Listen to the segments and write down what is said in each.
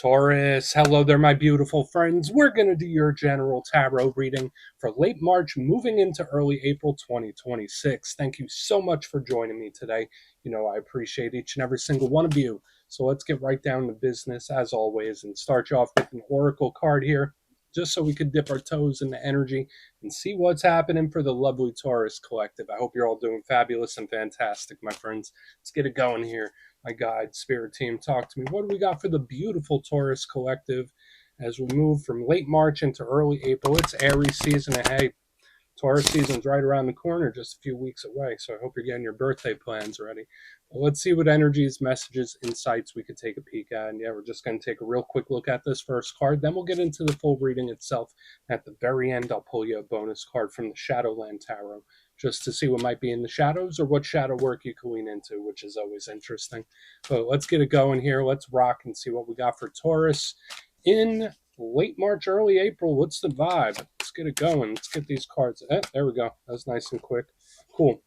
Taurus, hello there, my beautiful friends. We're going to do your general tarot reading for late March, moving into early April 2026. Thank you so much for joining me today. You know, I appreciate each and every single one of you. So let's get right down to business, as always, and start you off with an oracle card here, just so we could dip our toes in the energy and see what's happening for the lovely Taurus collective. I hope you're all doing fabulous and fantastic, my friends. Let's get it going here. My guide, spirit team, talk to me. What do we got for the beautiful Taurus collective as we move from late March into early April? It's Aries season, and hey, Taurus season's right around the corner, just a few weeks away. So I hope you're getting your birthday plans ready. But let's see what energies, messages, insights we could take a peek at. And yeah, we're just going to take a real quick look at this first card. Then we'll get into the full reading itself. At the very end, I'll pull you a bonus card from the Shadowland Tarot, just to see what might be in the shadows or what shadow work you can lean into, which is always interesting. But let's get it going here. Let's rock and see what we got for Taurus in late March, early April. What's the vibe? Let's get it going. Let's get these cards. There we go. That was nice and quick. Cool.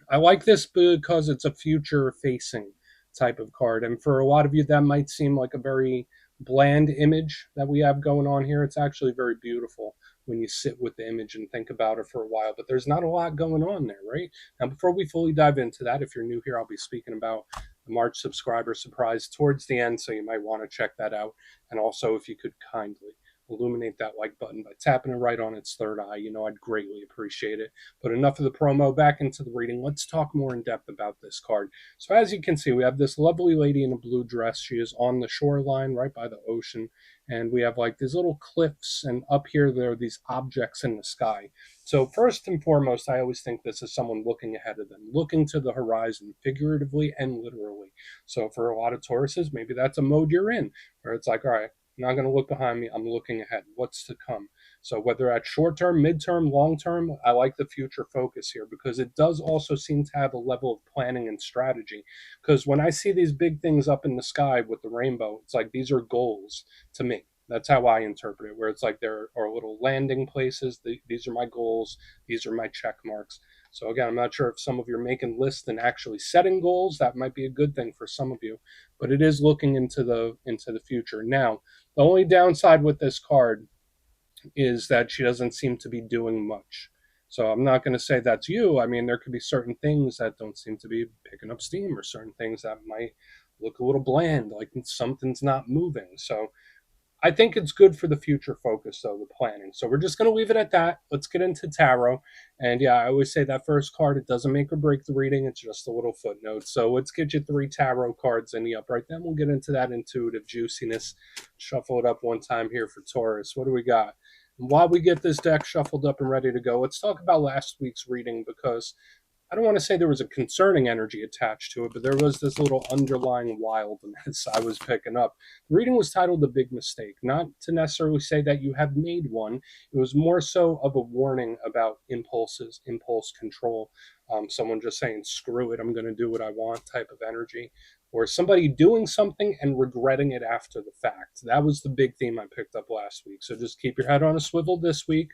I like this because it's a future-facing type of card. And for a lot of you, that might seem like a very bland image that we have going on here. It's actually very beautiful when you sit with the image and think about it for a while. But there's not a lot going on there, right? Now, before we fully dive into that, if you're new here, I'll be speaking about the March subscriber surprise towards the end, so you might want to check that out. And also, if you could kindly illuminate that like button by tapping it right on its third eye, you know, I'd greatly appreciate it. But enough of the promo, back into the reading. Let's talk more in depth about this card. So as you can see, we have this lovely lady in a blue dress. She is on the shoreline right by the ocean, and we have like these little cliffs, and up here there are these objects in the sky. So first and foremost, I always think this is someone looking ahead of them, looking to the horizon, figuratively and literally. So for a lot of Tauruses, maybe that's a mode you're in, where it's like, all right, I'm not going to look behind me. I'm looking ahead. What's to come? So whether at short term, midterm, long term, I like the future focus here because it does also seem to have a level of planning and strategy. Because when I see these big things up in the sky with the rainbow, it's like these are goals to me. That's how I interpret it, where it's like there are little landing places. These are my goals. These are my check marks. So again, I'm not sure if some of you are making lists and actually setting goals. That might be a good thing for some of you, but it is looking into the future. Now, the only downside with this card is that she doesn't seem to be doing much. So I'm not going to say that's you. I mean, there could be certain things that don't seem to be picking up steam, or certain things that might look a little bland, like something's not moving. So I think it's good for the future focus, though, the planning. So we're just going to leave it at that. Let's get into tarot. And yeah, I always say that first card, it doesn't make or break the reading. It's just a little footnote. So let's get you 3 tarot cards in the upright. Then we'll get into that intuitive juiciness. Shuffle it up one time here for Taurus. What do we got? And while we get this deck shuffled up and ready to go, let's talk about last week's reading, because I don't want to say there was a concerning energy attached to it, but there was this little underlying wildness I was picking up. The reading was titled The Big Mistake, not to necessarily say that you have made one. It was more so of a warning about impulses, impulse control. Someone just saying, screw it, I'm going to do what I want type of energy. Or somebody doing something and regretting it after the fact. That was the big theme I picked up last week. So just keep your head on a swivel this week.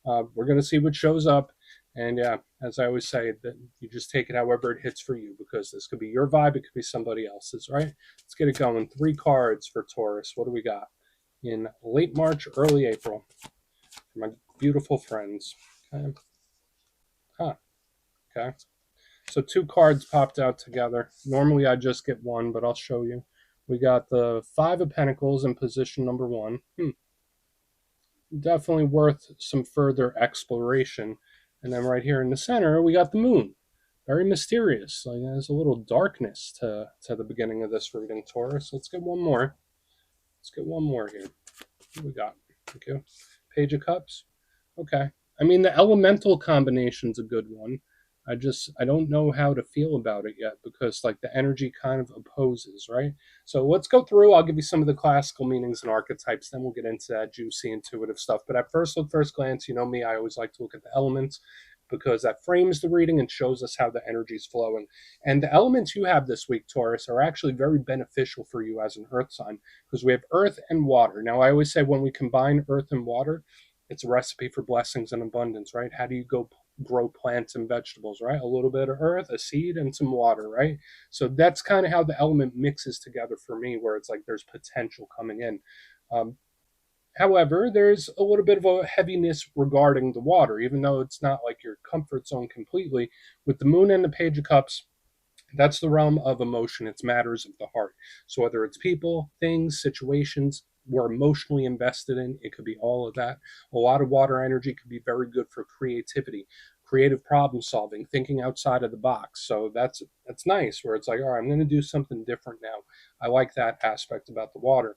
We're going to see what shows up. And yeah, as I always say, that you just take it however it hits for you, because this could be your vibe, it could be somebody else's, right? Let's get it going. 3 cards for Taurus. What do we got in late March, early April for my beautiful friends? Okay. Okay. So 2 cards popped out together. Normally I just get 1, but I'll show you. We got the 5 of Pentacles in position number 1. Definitely worth some further exploration. And then right here in the center, we got the moon. Very mysterious. Like there's a little darkness to the beginning of this reading, Taurus. Let's get one more. Let's get one more here. What we got? Thank you. Page of Cups. Okay. I mean, the elemental combination's a good one. I don't know how to feel about it yet, because like the energy kind of opposes, right? So let's go through. I'll give you some of the classical meanings and archetypes. Then we'll get into that juicy intuitive stuff. But at first glance, you know me, I always like to look at the elements, because that frames the reading and shows us how the energy is flowing. And the elements you have this week, Taurus, are actually very beneficial for you as an earth sign, because we have earth and water. Now, I always say when we combine earth and water, it's a recipe for blessings and abundance, right? How do you go grow plants and vegetables, right? A little bit of earth, a seed, and some water, right? So that's kind of how the element mixes together for me, where it's like there's potential coming in. Um, However, there's a little bit of a heaviness regarding the water, even though it's not like your comfort zone completely. With the moon and the page of cups, that's the realm of emotion. It's matters of the heart. So whether it's people, things, situations we're emotionally invested in, it could be all of that. A lot of water energy could be very good for creativity, creative problem solving, thinking outside of the box. So that's nice. Where it's like, all right, I'm going to do something different now. I like that aspect about the water.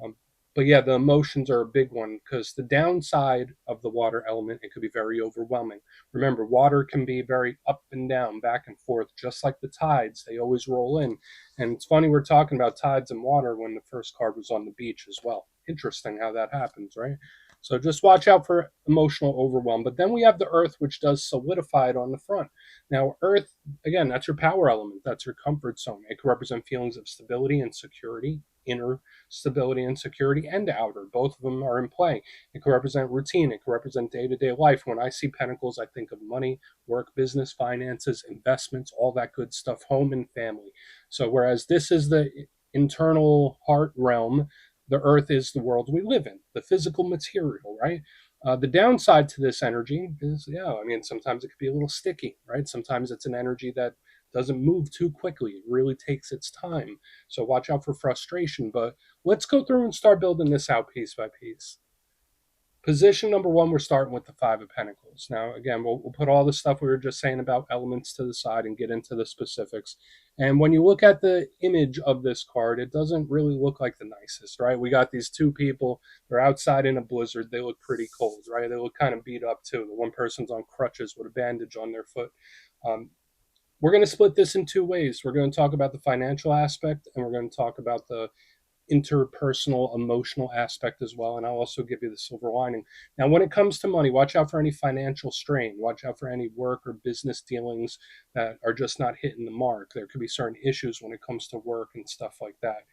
Um, but yeah, the emotions are a big one because the downside of the water element, it could be very overwhelming. Remember, water can be very up and down, back and forth, just like the tides. They always roll in. And it's funny we're talking about tides and water when the first card was on the beach as well. Interesting how that happens, right? So just watch out for emotional overwhelm. But then we have the earth, which does solidify it on the front. Now, earth, again, that's your power element. That's your comfort zone. It can represent feelings of stability and security, inner stability and security, and outer. Both of them are in play. It can represent routine. It can represent day to day life. When I see pentacles, I think of money, work, business, finances, investments, all that good stuff, home and family. So, whereas this is the internal heart realm, the earth is the world we live in, the physical material, right? The downside to this energy is, yeah, I mean, sometimes it could be a little sticky, right? Sometimes it's an energy that doesn't move too quickly. It really takes its time. So watch out for frustration. But let's go through and start building this out piece by piece. Position number one, we're starting with the Five of Pentacles. Now, again, we'll put all the stuff we were just saying about elements to the side and get into the specifics. And when you look at the image of this card, it doesn't really look like the nicest, right? We got these two people. They're outside in a blizzard. They look pretty cold, right? They look kind of beat up, too. The one person's on crutches with a bandage on their foot. Um, we're going to split this in two ways. We're going to talk about the financial aspect, and we're going to talk about the interpersonal, emotional aspect as well. And I'll also give you the silver lining. Now, when it comes to money, watch out for any financial strain. Watch out for any work or business dealings that are just not hitting the mark. There could be certain issues when it comes to work and stuff like that.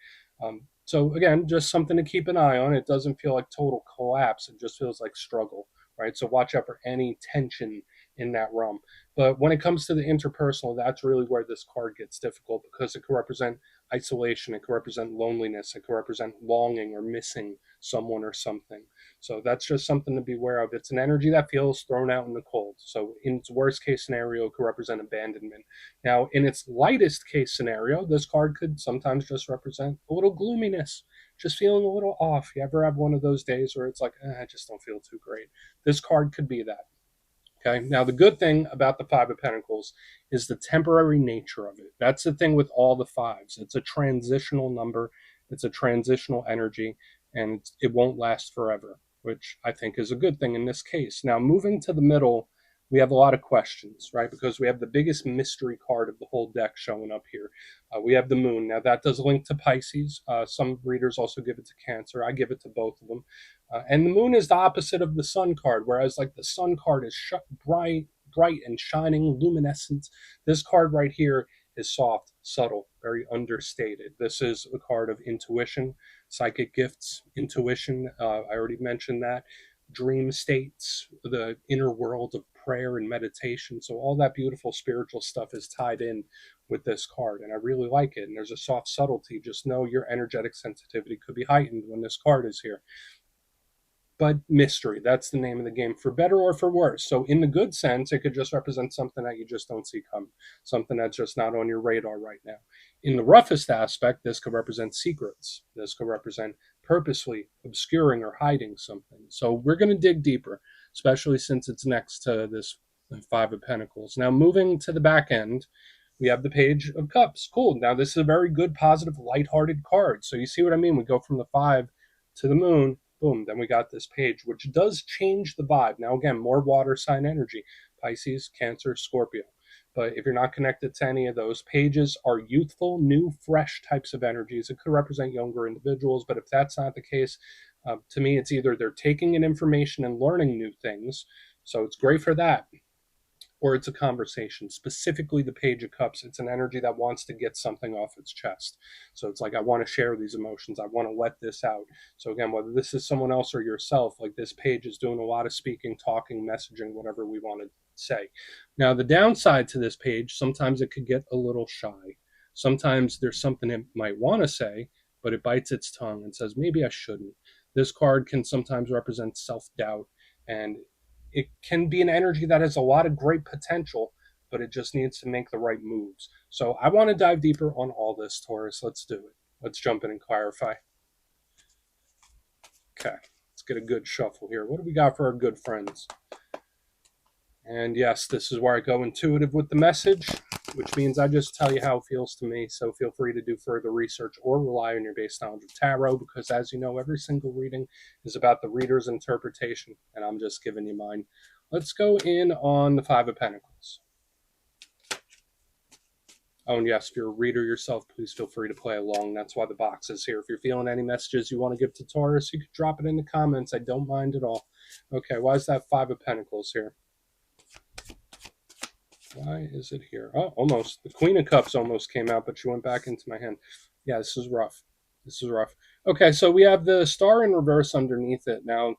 So, again, just something to keep an eye on. It doesn't feel like total collapse, it just feels like struggle, right? So, watch out for any tension in that realm. But when it comes to the interpersonal, that's really where this card gets difficult because it can represent isolation, it can represent loneliness, it can represent longing or missing someone or something. So that's just something to be aware of. It's an energy that feels thrown out in the cold. So in its worst case scenario, it could represent abandonment. Now, in its lightest case scenario, this card could sometimes just represent a little gloominess, just feeling a little off. You ever have one of those days where it's like, I just don't feel too great? This card could be that. Okay. Now, the good thing about the Five of Pentacles is the temporary nature of it. That's the thing with all the fives. It's a transitional number, it's a transitional energy, and it won't last forever, which I think is a good thing in this case. Now, moving to the middle, we have a lot of questions, right? Because we have the biggest mystery card of the whole deck showing up here. We have the moon. Now, that does link to Pisces. Some readers also give it to Cancer. I give it to both of them. And the moon is the opposite of the sun card, whereas like the sun card is bright and shining, luminescent. This card right here is soft, subtle, very understated. This is a card of intuition, psychic gifts, intuition. I already mentioned that. Dream states, the inner world of prayer and meditation. So all that beautiful spiritual stuff is tied in with this card, and I really like it. And there's a soft subtlety. Just know your energetic sensitivity could be heightened when this card is here. But mystery, that's the name of the game, for better or for worse. So in the good sense, it could just represent something that you just don't see coming, something that's just not on your radar right now. In the roughest aspect, this could represent secrets. This could represent purposely obscuring or hiding something. So we're going to dig deeper, especially since it's next to this Five of Pentacles. Now, moving to the back end, we have the Page of Cups. Cool. Now, this is a very good, positive, lighthearted card. So you see what I mean? We go from the five to the moon. Boom, then we got this page, which does change the vibe. Now, again, more water sign energy, Pisces, Cancer, Scorpio. But if you're not connected to any of those, pages are youthful, new, fresh types of energies. It could represent younger individuals, but if that's not the case, to me, it's either they're taking in information and learning new things, so it's great for that, or it's a conversation. Specifically, the Page of Cups, it's an energy that wants to get something off its chest. So it's like, I want to share these emotions. I want to let this out. So again, whether this is someone else or yourself, like this page is doing a lot of speaking, talking, messaging, whatever we want to say. Now, the downside to this page, sometimes it could get a little shy. Sometimes there's something it might want to say, but it bites its tongue and says, maybe I shouldn't. This card can sometimes represent self doubt, and it can be an energy that has a lot of great potential, but it just needs to make the right moves. So I want to dive deeper on all this, Taurus. Let's do it. Let's jump in and clarify. Okay, let's get a good shuffle here. What do we got for our good friends? And yes, this is where I go intuitive with the message, which means I just tell you how it feels to me. So feel free to do further research or rely on your base knowledge of tarot, because as you know, every single reading is about the reader's interpretation, and I'm just giving you mine. Let's go in on the Five of Pentacles. Oh, and yes, if you're a reader yourself, please feel free to play along. That's why the box is here. If you're feeling any messages you want to give to Taurus, you can drop it in the comments. I don't mind at all. Okay, why is that Five of Pentacles here? Why is it here? Oh, almost. The Queen of Cups almost came out, but she went back into my hand. Yeah, this is rough. This is rough. Okay, so we have the star in reverse underneath it. Now,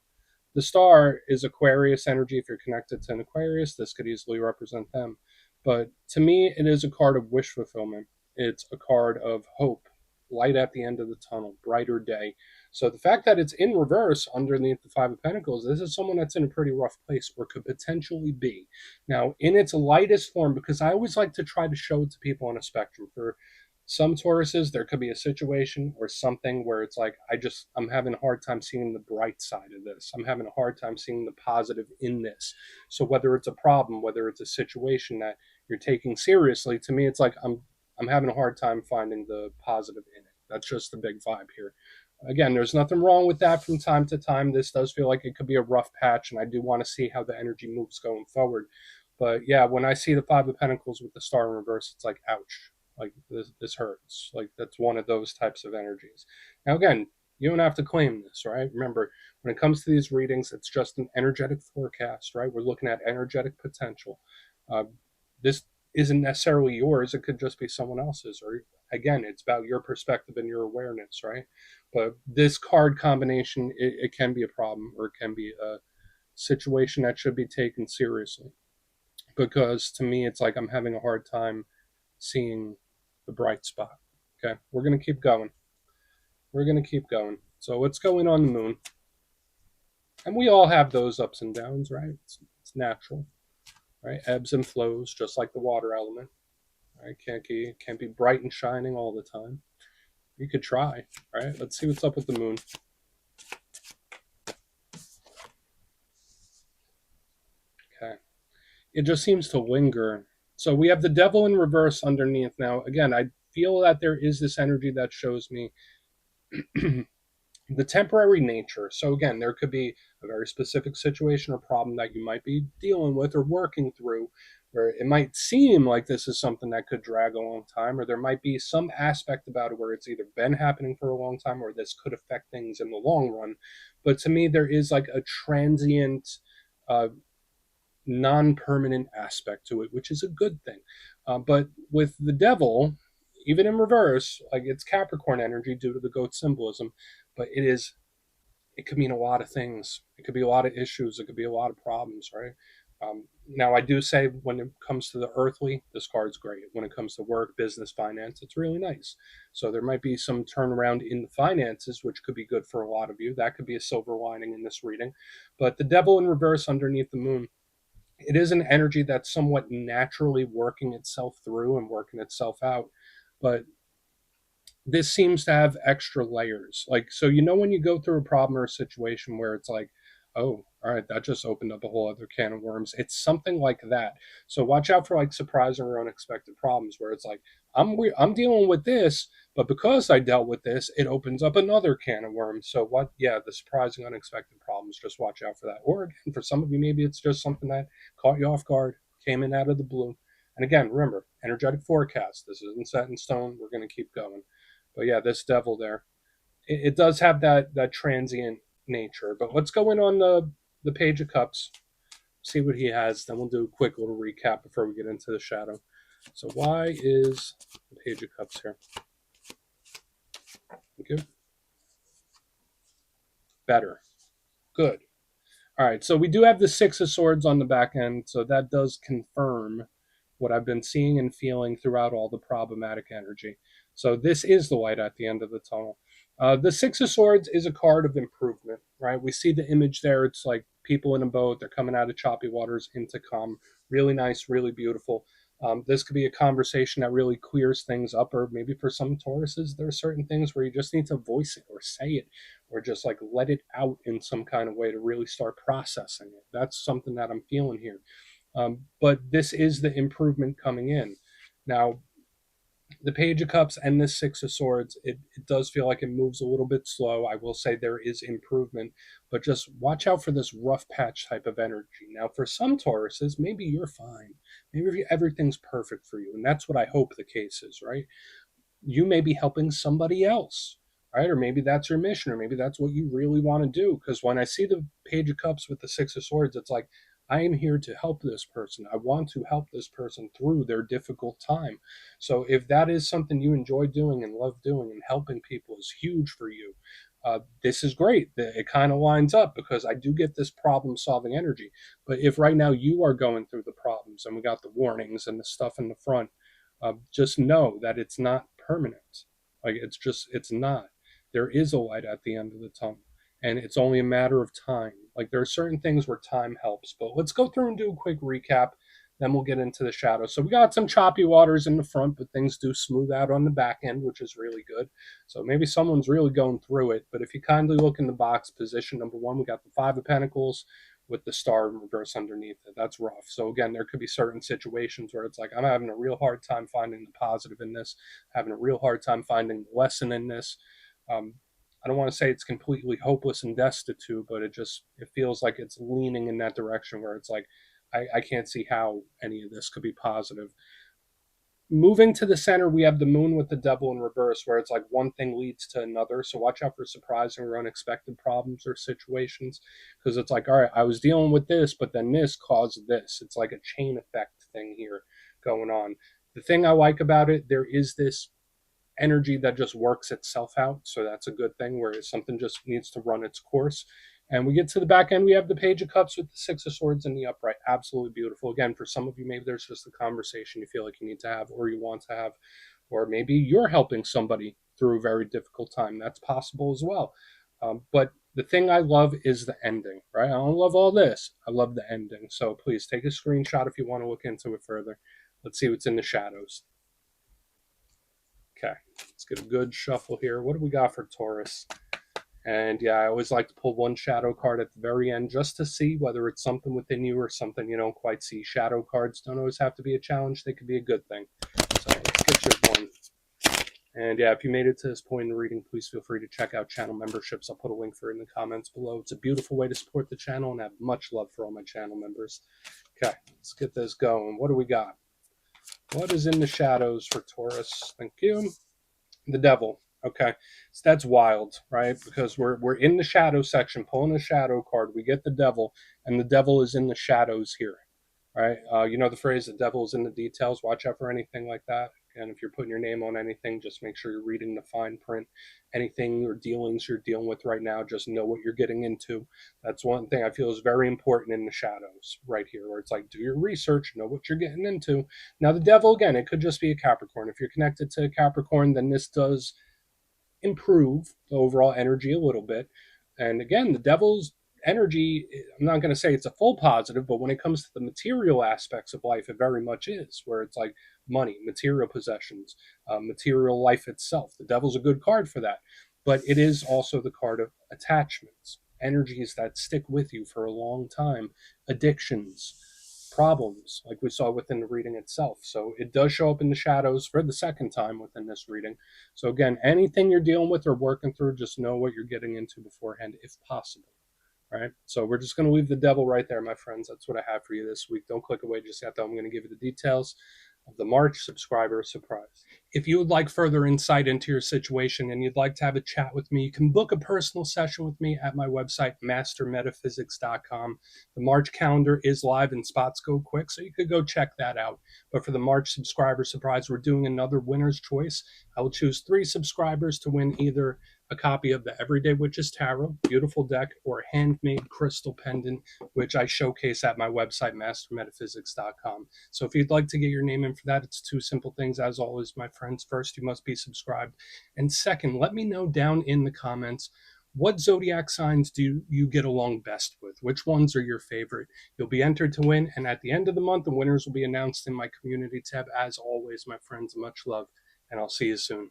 the star is Aquarius energy. If you're connected to an Aquarius, this could easily represent them. But to me, it is a card of wish fulfillment. It's a card of hope, light at the end of the tunnel, brighter day. So the fact that it's in reverse underneath the Five of Pentacles, this is someone that's in a pretty rough place or could potentially be. Now, in its lightest form, because I always like to try to show it to people on a spectrum. For some Tauruses, there could be a situation or something where it's like, I'm having a hard time seeing the bright side of this. I'm having a hard time seeing the positive in this. So whether it's a problem, whether it's a situation that you're taking seriously, to me, it's like I'm having a hard time finding the positive in it. That's just the big vibe here. Again, there's nothing wrong with that from time to time. This does feel like it could be a rough patch, and I do want to see how the energy moves going forward. But yeah, when I see the Five of Pentacles with the star in reverse, it's like, ouch. Like, this hurts. Like, that's one of those types of energies. Now, again, you don't have to claim this, right? Remember, when it comes to these readings, it's just an energetic forecast, right? We're looking at energetic potential. This isn't necessarily yours. It could just be someone else's. Or again, it's about your perspective and your awareness, right? But this card combination, it can be a problem, or it can be a situation that should be taken seriously. Because to me, it's like I'm having a hard time seeing the bright spot. Okay, we're going to keep going. We're going to keep going. So what's going on the moon? And we all have those ups and downs, right? It's natural, right? Ebbs and flows, just like the water element. Right? Can't be bright and shining all the time. You could try. All right, let's see what's up with the moon. Okay, it just seems to linger. So we have the devil in reverse underneath. Now, again, I feel that there is this energy that shows me the temporary nature. So again, there could be a very specific situation or problem that you might be dealing with or working through, where it might seem like this is something that could drag a long time, or there might be some aspect about it where it's either been happening for a long time or this could affect things in the long run. But to me, there is like a transient, non-permanent aspect to it, which is a good thing. But with the devil, even in reverse, like, it's Capricorn energy due to the goat symbolism, but it could mean a lot of things. It could be a lot of issues. It could be a lot of problems, right? Now, I do say when it comes to the earthly, this card's great. When it comes to work, business, finance, it's really nice. So there might be some turnaround in the finances, which could be good for a lot of you. That could be a silver lining in this reading. But the devil in reverse underneath the moon, it is an energy that's somewhat naturally working itself through and working itself out. But this seems to have extra layers. Like, so, when you go through a problem or a situation where it's like, oh, all right, that just opened up a whole other can of worms. It's something like that. So watch out for like surprising or unexpected problems where it's like, I'm dealing with this, but because I dealt with this, it opens up another can of worms. So what? Yeah, the surprising, unexpected problems. Just watch out for that. Or again, for some of you, maybe it's just something that caught you off guard, came in out of the blue. And again, remember, energetic forecast. This isn't set in stone. We're going to keep going. But yeah, this devil there, it does have that transient nature. But let's go in on the Page of Cups, see what he has. Then we'll do a quick little recap before we get into the shadow. So why is the Page of Cups here? Thank you. Better. Good. All right, so we do have the Six of Swords on the back end, so that does confirm what I've been seeing and feeling throughout all the problematic energy. So this is the light at the end of the tunnel. The Six of Swords is a card of improvement, right? We see the image there. It's like people in a boat. They're coming out of choppy waters into calm. Really nice, really beautiful. This could be a conversation that really clears things up, or maybe for some Tauruses, there are certain things where you just need to voice it or say it or just like let it out in some kind of way to really start processing it. That's something that I'm feeling here. But this is the improvement coming in. Now, the Page of Cups and this Six of Swords, it does feel like it moves a little bit slow. I will say there is improvement, but just watch out for this rough patch type of energy. Now, for some Tauruses, maybe you're fine. Maybe everything's perfect for you. And that's what I hope the case is, right? You may be helping somebody else, right? Or maybe that's your mission, or maybe that's what you really want to do. Because when I see the Page of Cups with the Six of Swords, it's like, I am here to help this person. I want to help this person through their difficult time. So if that is something you enjoy doing and love doing, and helping people is huge for you, this is great. It kind of lines up because I do get this problem solving energy. But if right now you are going through the problems and we got the warnings and the stuff in the front, just know that it's not permanent. Like it's not. There is a light at the end of the tunnel, and it's only a matter of time. Like there are certain things where time helps, but let's go through and do a quick recap. Then we'll get into the shadows. So we got some choppy waters in the front, but things do smooth out on the back end, which is really good. So maybe someone's really going through it. But if you kindly look in the box, position number one, we got the Five of Pentacles with the star in reverse underneath it. That's rough. So again, there could be certain situations where it's like, I'm having a real hard time finding the positive in this, having a real hard time finding the lesson in this. Um, I don't want to say it's completely hopeless and destitute, but it feels like it's leaning in that direction where it's like, I can't see how any of this could be positive. Moving to the center, we have the moon with the devil in reverse, where it's like one thing leads to another. So watch out for surprising or unexpected problems or situations, because it's like, all right, I was dealing with this, but then this caused this. It's like a chain effect thing here going on. The thing I like about it, there is this energy that just works itself out. So that's a good thing where something just needs to run its course. And we get to the back end, we have the Page of Cups with the Six of Swords in the upright. Absolutely beautiful. Again, for some of you, maybe there's just a conversation you feel like you need to have or you want to have, or maybe you're helping somebody through a very difficult time. That's possible as well. But the thing I love is the ending, right? I don't love all this. I love the ending. So please take a screenshot if you want to look into it further. Let's see what's in the shadows. Okay, let's get a good shuffle here. What do we got for Taurus? And yeah, I always like to pull one shadow card at the very end just to see whether it's something within you or something you don't quite see. Shadow cards don't always have to be a challenge. They could be a good thing. So let's get your one. And yeah, if you made it to this point in the reading, please feel free to check out channel memberships. I'll put a link for it in the comments below. It's a beautiful way to support the channel, and I have much love for all my channel members. Okay, let's get this going. What do we got? What is in the shadows for Taurus? Thank you. The devil. Okay, so that's wild, right? Because we're in the shadow section, pulling a shadow card. We get the devil, and the devil is in the shadows here, right? You know the phrase, "The devil is in the details." Watch out for anything like that. And if you're putting your name on anything, just make sure you're reading the fine print. Anything or dealings you're dealing with right now, just know what you're getting into. That's one thing I feel is very important in the shadows right here, where it's like, do your research, know what you're getting into. Now, the devil, again, it could just be a Capricorn. If you're connected to a Capricorn, then this does improve the overall energy a little bit. And again, the devil's energy, I'm not going to say it's a full positive, but when it comes to the material aspects of life, it very much is, where it's like money, material possessions, material life itself. The devil's a good card for that. But it is also the card of attachments, energies that stick with you for a long time, addictions, problems, like we saw within the reading itself. So it does show up in the shadows for the second time within this reading. So again, anything you're dealing with or working through, just know what you're getting into beforehand, if possible. All right. So we're just going to leave the devil right there, my friends. That's what I have for you this week. Don't click away just yet, though. I'm going to give you the details of the March subscriber surprise. If you would like further insight into your situation and you'd like to have a chat with me, you can book a personal session with me at my website, mastermetaphysics.com. The March calendar is live and spots go quick, so you could go check that out. But for the March subscriber surprise, we're doing another winner's choice. I will choose 3 subscribers to win either a copy of the Everyday Witches Tarot, beautiful deck, or handmade crystal pendant, which I showcase at my website, mastermetaphysics.com. So if you'd like to get your name in for that, it's two simple things. As always, my friends, first, you must be subscribed. And second, let me know down in the comments, what zodiac signs do you get along best with? Which ones are your favorite? You'll be entered to win, and at the end of the month, the winners will be announced in my community tab. As always, my friends, much love, and I'll see you soon.